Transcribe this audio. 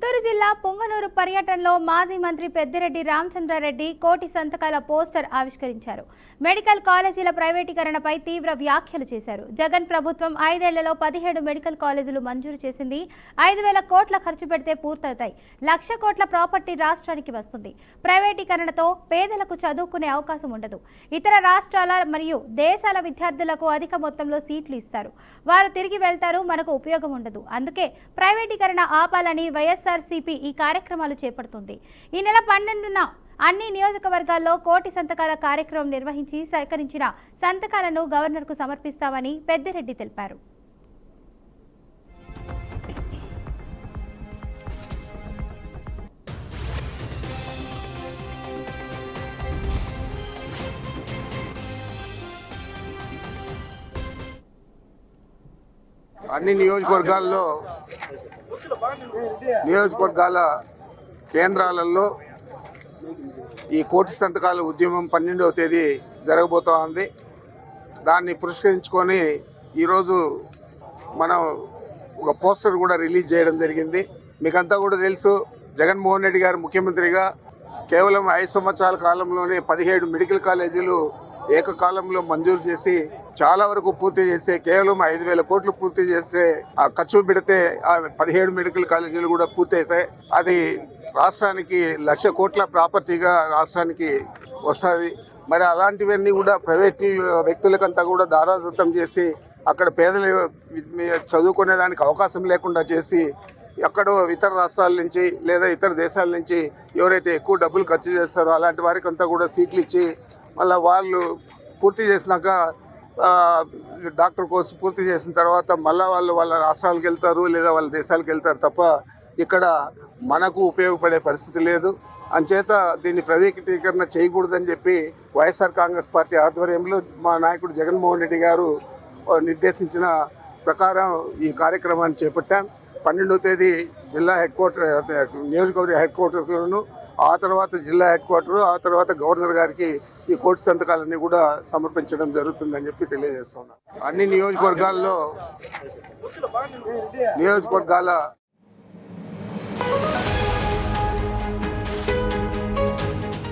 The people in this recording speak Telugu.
నెల్లూరు జిల్లా పొంగనూరు పర్యటనలో మాజీ మంత్రి పెద్దిరెడ్డి రామచంద్రారెడ్డి కోటి సంతకాల పోస్టర్ ఆవిష్కరించారు. మెడికల్ కాలేజీల ప్రైవేటీకరణపై తీవ్ర వ్యాఖ్యలు చేశారు. జగన్ ప్రభుత్వం 5 ఏళ్లలో 17 మెడికల్ కాలేజీలు మంజూరు చేసింది. 5,000 కోట్ల ఖర్చు పెడితే పూర్తవుతాయి. 1,00,000 కోట్ల ప్రాపర్టీ రాష్ట్రానికి వస్తుంది. ప్రైవేటీకరణతో పేదలకు చదువుకునే అవకాశం ఉండదు. ఇతర రాష్ట్రాల మరియు దేశాల విద్యార్థులకు అధిక మొత్తంలో సీట్లు ఇస్తారు. వారు తిరిగి వెళ్తారు, మనకు ఉపయోగం ఉండదు. అందుకే ప్రైవేటీకరణ ఆపాలని వైఎస్ఆర్సీపీ ఈ కార్యక్రమాలు చేపడుతుంది. ఈ నెల 12న అన్ని నియోజకవర్గాల్లో కోటి సంతకాల కార్యక్రమం నిర్వహించి సేకరించిన సంతకాలను గవర్నర్కు సమర్పిస్తామని పెద్దిరెడ్డి తెలిపారు. అన్ని నియోజకవర్గాల కేంద్రాలలో ఈ కోటి సంతకాల ఉద్యమం 12వ తేదీ జరగబోతూ ఉంది. దాన్ని పురస్కరించుకొని ఈరోజు మనం ఒక పోస్టర్ కూడా రిలీజ్ చేయడం జరిగింది. మీకంతా కూడా తెలుసు, జగన్మోహన్ రెడ్డి గారు ముఖ్యమంత్రిగా కేవలం 5 సంవత్సరాల కాలంలోనే 17 మెడికల్ కాలేజీలు ఏకకాలంలో మంజూరు చేసి చాలా వరకు పూర్తి చేస్తే కేవలం 5,000 కోట్లు పూర్తి చేస్తే ఆ ఖర్చు పెడితే ఆ 17 మెడికల్ కాలేజీలు కూడా పూర్తి అవుతాయి. అది రాష్ట్రానికి 1,00,000 కోట్ల ప్రాపర్టీగా రాష్ట్రానికి వస్తుంది. మరి అలాంటివన్నీ కూడా ప్రైవేట్ వ్యక్తులకంతా కూడా దారాదత్తం చేసి అక్కడ పేదలు చదువుకునే దానికి అవకాశం లేకుండా చేసి ఎక్కడో ఇతర రాష్ట్రాల నుంచి లేదా ఇతర దేశాల నుంచి ఎవరైతే ఎక్కువ డబ్బులు ఖర్చు చేస్తారో అలాంటి వారికి అంతా కూడా సీట్లు ఇచ్చి మళ్ళీ వాళ్ళు పూర్తి చేసినాక డాక్టర్ కోర్సు పూర్తి చేసిన తర్వాత మళ్ళీ వాళ్ళు వాళ్ళ రాష్ట్రాలకు వెళ్తారు లేదా వాళ్ళ దేశాలకు వెళ్తారు తప్ప ఇక్కడ మనకు ఉపయోగపడే పరిస్థితి లేదు. అంచేత దీన్ని ప్రైవేటీకరణ చేయకూడదని చెప్పి వైఎస్ఆర్ కాంగ్రెస్ పార్టీ ఆధ్వర్యంలో మా నాయకుడు జగన్మోహన్ రెడ్డి గారు నిర్దేశించిన ప్రకారం ఈ కార్యక్రమాన్ని చేపట్టాం. 12వ తేదీ జిల్లా నియోజకవర్గ హెడ్ క్వార్టర్స్లోను, ఆ తర్వాత జిల్లా హెడ్ క్వార్టర్, ఆ తర్వాత గవర్నర్ గారికి ఈ కోటి సంతకాలన్నీ కూడా సమర్పించడం జరుగుతుందని చెప్పి తెలియజేస్తున్నాను. అన్ని నియోజకవర్గాల